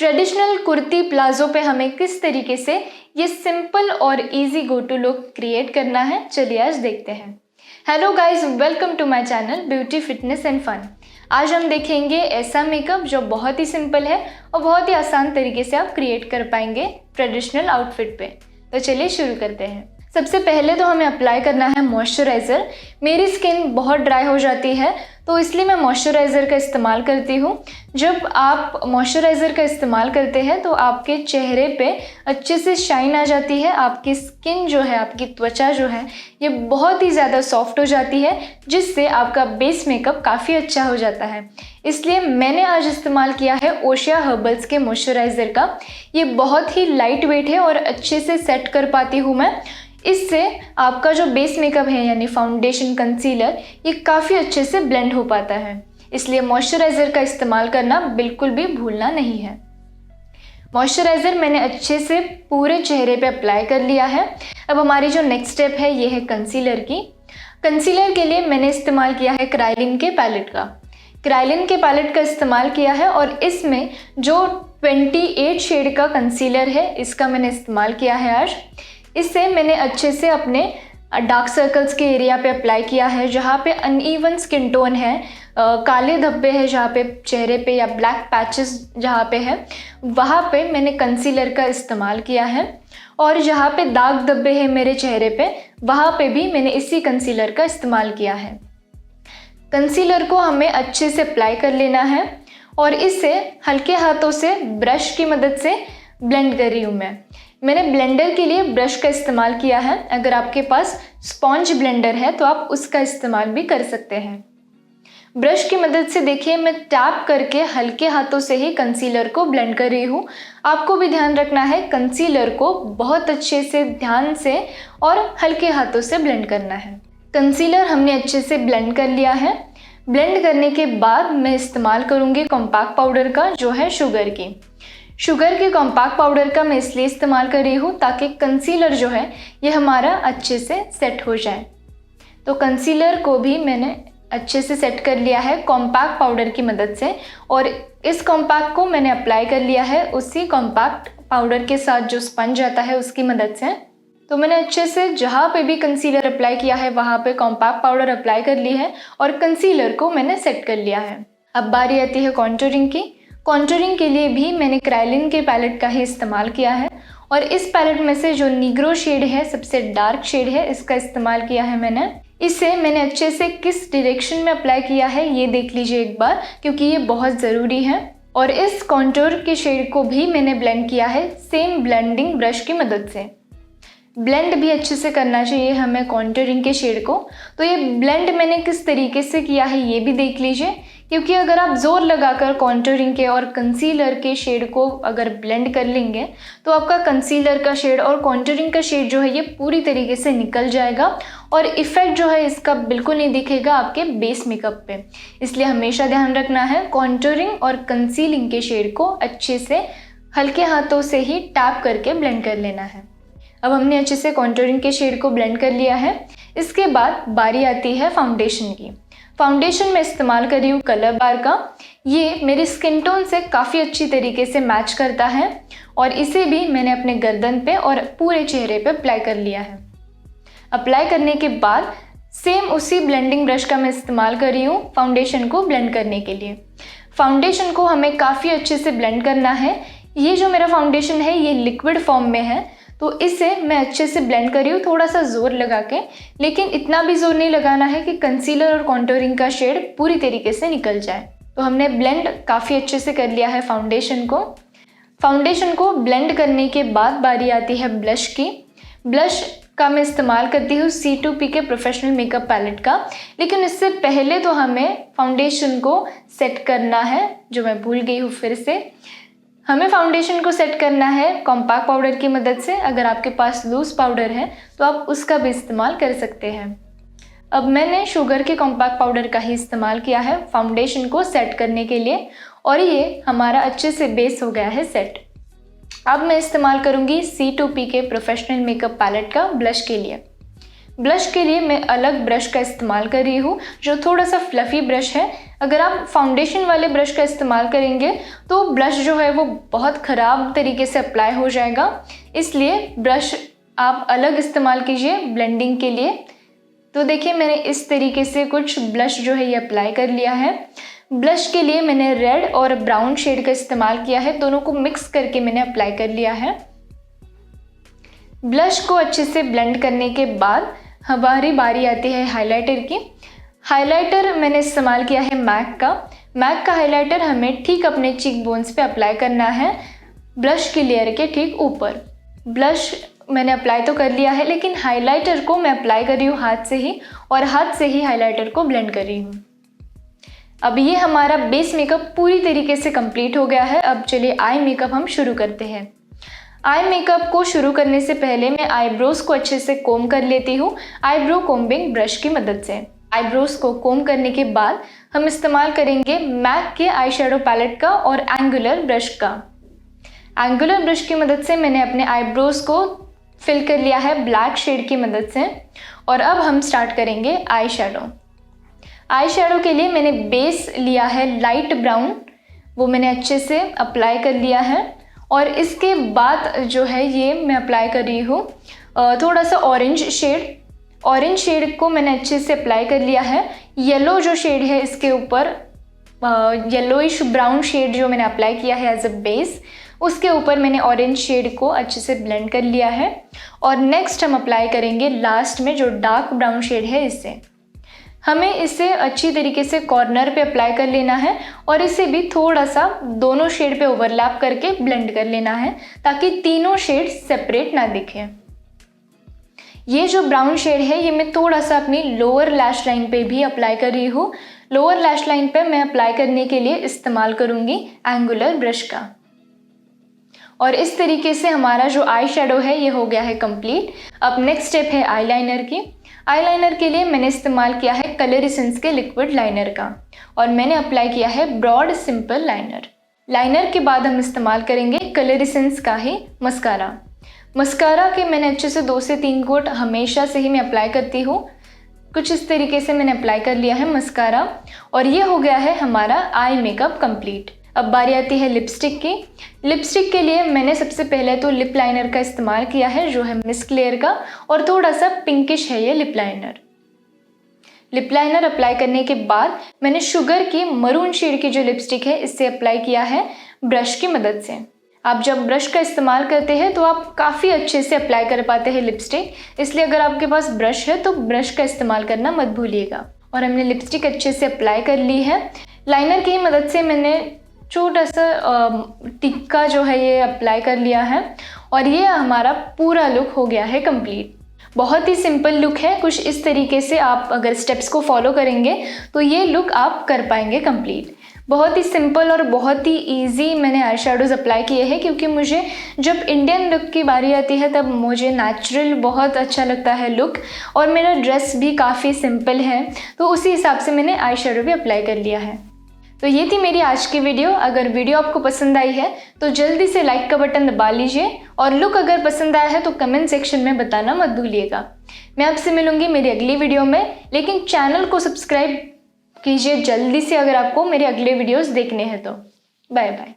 Traditional kurti palazzo पे हमें किस तरीके से ये सिंपल और easy go to look create करना है, चलिए आज देखते हैं। Hello guys, welcome to my channel beauty fitness and fun. आज हम देखेंगे ऐसा मेकअप जो बहुत ही सिंपल है और बहुत ही आसान तरीके से आप क्रिएट कर पाएंगे ट्रेडिशनल आउटफिट पे। तो चलिए शुरू करते हैं। सबसे पहले तो हमें अप्लाई करना है मॉइस्चराइज़र। मेरी स्किन बहुत ड्राई हो जाती है तो इसलिए मैं मॉइस्चराइज़र का इस्तेमाल करती हूँ। जब आप मॉइस्चराइज़र का इस्तेमाल करते हैं तो आपके चेहरे पे अच्छे से शाइन आ जाती है, आपकी स्किन जो है, आपकी त्वचा जो है ये बहुत ही ज़्यादा सॉफ्ट हो जाती है, जिससे आपका बेस मेकअप काफ़ी अच्छा हो जाता है। इसलिए मैंने आज इस्तेमाल किया है ओशिया हर्बल्स के मॉइस्चराइज़र का। ये बहुत ही लाइट वेट है और अच्छे से सेट कर पाती हूँ मैं। इससे आपका जो बेस मेकअप है यानी फाउंडेशन, कंसीलर, ये काफ़ी अच्छे से ब्लेंड हो पाता है। इसलिए मॉइस्चराइज़र का इस्तेमाल करना बिल्कुल भी भूलना नहीं है। मॉइस्चराइज़र मैंने अच्छे से पूरे चेहरे पे अप्लाई कर लिया है। अब हमारी जो नेक्स्ट स्टेप है ये है कंसीलर की। कंसीलर के लिए मैंने इस्तेमाल किया है क्राइलिन के पैलेट का। क्राइलिन के पैलेट का इस्तेमाल किया है और इसमें जो 28 शेड का कंसीलर है इसका मैंने इस्तेमाल किया है आज। इससे मैंने अच्छे से अपने डार्क सर्कल्स के एरिया पे अप्लाई किया है, जहाँ पे अनइवन स्किन टोन है, काले धब्बे हैं जहाँ पे चेहरे पे, या ब्लैक पैचेस जहाँ पे है, वहाँ पे मैंने कंसीलर का इस्तेमाल किया है। और जहाँ पे दाग धब्बे हैं मेरे चेहरे पे, वहाँ पे भी मैंने इसी कंसीलर का इस्तेमाल किया है। कंसीलर को हमें अच्छे से अप्लाई कर लेना है और इससे हल्के हाथों से ब्रश की मदद से ब्लेंड कर रही हूँ मैंने ब्लेंडर के लिए ब्रश का इस्तेमाल किया है। अगर आपके पास स्पॉन्ज ब्लेंडर है तो आप उसका इस्तेमाल भी कर सकते हैं। ब्रश की मदद से देखिए मैं टैप करके हल्के हाथों से ही कंसीलर को ब्लेंड कर रही हूँ। आपको भी ध्यान रखना है कंसीलर को बहुत अच्छे से, ध्यान से और हल्के हाथों से ब्लेंड करना है। कंसीलर हमने अच्छे से ब्लेंड कर लिया है। ब्लेंड करने के बाद मैं इस्तेमाल करूँगी कॉम्पैक्ट पाउडर का, जो है शुगर के कॉम्पैक्ट पाउडर का मैं इसलिए इस्तेमाल कर रही हूँ ताकि कंसीलर जो है ये हमारा अच्छे से सेट हो जाए। तो कंसीलर को भी मैंने अच्छे से सेट कर लिया है कॉम्पैक्ट पाउडर की मदद से, और इस कॉम्पैक्ट को मैंने अप्लाई कर लिया है उसी कॉम्पैक्ट पाउडर के साथ जो स्पंज आता है उसकी मदद से। तो मैंने अच्छे से जहाँ पे भी कंसीलर अप्लाई किया है वहाँ पे कॉम्पैक्ट पाउडर अप्लाई कर ली है और कंसीलर को मैंने सेट कर लिया है। अब बारी आती है कॉन्टूरिंग की। कॉन्टूरिंग के लिए भी मैंने क्राइलिन के पैलेट का ही इस्तेमाल किया है और इस पैलेट में से जो नीग्रो शेड है, सबसे डार्क शेड है, इसका इस्तेमाल किया है मैंने। इसे मैंने अच्छे से किस डायरेक्शन में अप्लाई किया है ये देख लीजिए एक बार, क्योंकि ये बहुत ज़रूरी है। और इस कॉन्टूर के शेड को भी मैंने ब्लेंड किया है सेम ब्लेंडिंग ब्रश की मदद से। ब्लेंड भी अच्छे से करना चाहिए हमें कॉन्टूरिंग के शेड को। तो ये ब्लेंड मैंने किस तरीके से किया है ये भी देख लीजिए, क्योंकि अगर आप ज़ोर लगाकर कॉन्टूरिंग के और कंसीलर के शेड को अगर ब्लेंड कर लेंगे तो आपका कंसीलर का शेड और कॉन्टूरिंग का शेड जो है ये पूरी तरीके से निकल जाएगा और इफ़ेक्ट जो है इसका बिल्कुल नहीं दिखेगा आपके बेस मेकअप पे। इसलिए हमेशा ध्यान रखना है कॉन्टूरिंग और कंसीलिंग के शेड को अच्छे से हल्के हाथों से ही टैप करके ब्लेंड कर लेना है। अब हमने अच्छे से कॉन्टूरिंग के शेड को ब्लेंड कर लिया है। इसके बाद बारी आती है फाउंडेशन की। फाउंडेशन में इस्तेमाल कर रही हूँ कलर बार का। ये मेरी स्किन टोन से काफ़ी अच्छी तरीके से मैच करता है और इसे भी मैंने अपने गर्दन पे और पूरे चेहरे पे अप्लाई कर लिया है। अप्लाई करने के बाद सेम उसी ब्लेंडिंग ब्रश का मैं इस्तेमाल कर रही हूँ फाउंडेशन को ब्लेंड करने के लिए। फाउंडेशन को हमें काफ़ी अच्छे से ब्लेंड करना है। ये जो मेरा फाउंडेशन है ये लिक्विड फॉर्म में है तो इसे मैं अच्छे से ब्लेंड कर रही हूँ, थोड़ा सा ज़ोर लगा के, लेकिन इतना भी ज़ोर नहीं लगाना है कि कंसीलर और कॉन्टूरिंग का शेड पूरी तरीके से निकल जाए। तो हमने ब्लेंड काफ़ी अच्छे से कर लिया है फाउंडेशन को। फाउंडेशन को ब्लेंड करने के बाद बारी आती है ब्लश की। ब्लश का मैं इस्तेमाल करती हूँ C2P के प्रोफेशनल मेकअप पैलेट का, लेकिन इससे पहले तो हमें फाउंडेशन को सेट करना है, जो मैं भूल गई हूँ फिर से। हमें फाउंडेशन को सेट करना है कॉम्पैक्ट पाउडर की मदद से। अगर आपके पास लूज पाउडर है तो आप उसका भी इस्तेमाल कर सकते हैं। अब मैंने शुगर के कॉम्पैक्ट पाउडर का ही इस्तेमाल किया है फाउंडेशन को सेट करने के लिए और ये हमारा अच्छे से बेस हो गया है सेट। अब मैं इस्तेमाल करूँगी C2P के प्रोफेशनल मेकअप पैलेट का ब्लश के लिए। ब्लश के लिए मैं अलग ब्रश का इस्तेमाल कर रही हूँ जो थोड़ा सा फ्लफ़ी ब्रश है। अगर आप फाउंडेशन वाले ब्रश का इस्तेमाल करेंगे तो ब्लश जो है वो बहुत ख़राब तरीके से अप्लाई हो जाएगा, इसलिए ब्रश आप अलग इस्तेमाल कीजिए ब्लेंडिंग के लिए। तो देखिए मैंने इस तरीके से कुछ ब्लश जो है ये अप्लाई कर लिया है। ब्लश के लिए मैंने रेड और ब्राउन शेड का इस्तेमाल किया है, दोनों को मिक्स करके मैंने अप्लाई कर लिया है। ब्लश को अच्छे से ब्लेंड करने के बाद हमारी बारी आती है हाइलाइटर की। हाइलाइटर मैंने इस्तेमाल किया है मैक का हाइलाइटर हमें ठीक अपने चीक बोन्स पे अप्लाई करना है, ब्लश की लेयर के ठीक ऊपर। ब्लश मैंने अप्लाई तो कर लिया है, लेकिन हाइलाइटर को मैं अप्लाई कर रही हूँ हाथ से ही, और हाथ से ही हाइलाइटर को ब्लेंड कर रही हूँ। अब ये हमारा बेस मेकअप पूरी तरीके से कंप्लीट हो गया है। अब चलिए आई मेकअप हम शुरू करते हैं। आई मेकअप को शुरू करने से पहले मैं आईब्रोज को अच्छे से कोम कर लेती हूँ आईब्रो कोम्बिंग ब्रश की मदद से। आईब्रोज को कोम करने के बाद हम इस्तेमाल करेंगे मैक के आई शेडो पैलेट का और एंगुलर ब्रश का। एंगुलर ब्रश की मदद से मैंने अपने आईब्रोज को फिल कर लिया है ब्लैक शेड की मदद से, और अब हम स्टार्ट करेंगे आई शेडो। आई शेडो के लिए मैंने बेस लिया है लाइट ब्राउन, वो मैंने अच्छे से अप्लाई कर लिया है, और इसके बाद जो है ये मैं अप्लाई कर रही हूँ थोड़ा सा ऑरेंज शेड को मैंने अच्छे से अप्लाई कर लिया है। येलो जो शेड है इसके ऊपर येलोइश ब्राउन शेड जो मैंने अप्लाई किया है एज अ बेस, उसके ऊपर मैंने ऑरेंज शेड को अच्छे से ब्लेंड कर लिया है। और नेक्स्ट हम अप्लाई करेंगे लास्ट में जो डार्क ब्राउन शेड है इससे। हमें इसे अच्छी तरीके से कॉर्नर पे अप्लाई कर लेना है और इसे भी थोड़ा सा दोनों शेड पे ओवरलैप करके ब्लेंड कर लेना है ताकि तीनों शेड सेपरेट ना दिखें। ये जो ब्राउन शेड है ये मैं थोड़ा सा अपनी लोअर लैश लाइन पे भी अप्लाई कर रही हूँ। लोअर लैश लाइन पे मैं अप्लाई करने के लिए इस्तेमाल करूँगी एंगुलर ब्रश का। और इस तरीके से हमारा जो आई शेडो है ये हो गया है कंप्लीट। अब नेक्स्ट स्टेप है आईलाइनर की। आईलाइनर के लिए मैंने इस्तेमाल किया है कलर एसेंस के लिक्विड लाइनर का, और मैंने अप्लाई किया है ब्रॉड सिंपल लाइनर। लाइनर के बाद हम इस्तेमाल करेंगे कलर एसेंस का ही मस्कारा। मस्कारा के मैंने अच्छे से 2 से 3 कोट हमेशा से ही मैं अप्लाई करती हूँ। कुछ इस तरीके से मैंने अप्लाई कर लिया है मस्कारा, और ये हो गया है हमारा आई मेकअप कंप्लीट। अब बारी आती है लिपस्टिक की। लिपस्टिक के लिए मैंने सबसे पहले तो लिप लाइनर का इस्तेमाल किया है जो है मिस्क लेयर का, और थोड़ा सा पिंकिश है ये lip liner. Lip liner apply करने के बाद मैंने शुगर की मरून शेड की जो लिपस्टिक है इससे अप्लाई किया है ब्रश की मदद से। आप जब ब्रश का इस्तेमाल करते हैं तो आप काफ़ी अच्छे से अप्लाई कर पाते हैं लिपस्टिक, इसलिए अगर आपके पास ब्रश है तो ब्रश का इस्तेमाल करना मत भूलिएगा। और हमने लिपस्टिक अच्छे से अप्लाई कर ली है। लाइनर की मदद से मैंने छोटा सा टिक्का जो है ये अप्लाई कर लिया है, और ये हमारा पूरा लुक हो गया है कंप्लीट। बहुत ही सिंपल लुक है। कुछ इस तरीके से आप अगर स्टेप्स को फॉलो करेंगे तो ये लुक आप कर पाएंगे कंप्लीट। बहुत ही सिंपल और बहुत ही इजी मैंने आई शेडोज़ अप्लाई किए हैं, क्योंकि मुझे जब इंडियन लुक की बारी आती है तब मुझे नेचुरल बहुत अच्छा लगता है लुक, और मेरा ड्रेस भी काफ़ी सिंपल है, तो उसी हिसाब से मैंने आई शेडो भी अप्लाई कर लिया है। तो ये थी मेरी आज की वीडियो। अगर वीडियो आपको पसंद आई है तो जल्दी से लाइक का बटन दबा लीजिए, और लुक अगर पसंद आया है तो कमेंट सेक्शन में बताना मत भूलिएगा। मैं आपसे मिलूंगी मेरी अगली वीडियो में, लेकिन चैनल को सब्सक्राइब कीजिए जल्दी से अगर आपको मेरे अगले वीडियोस देखने हैं तो। Bye bye.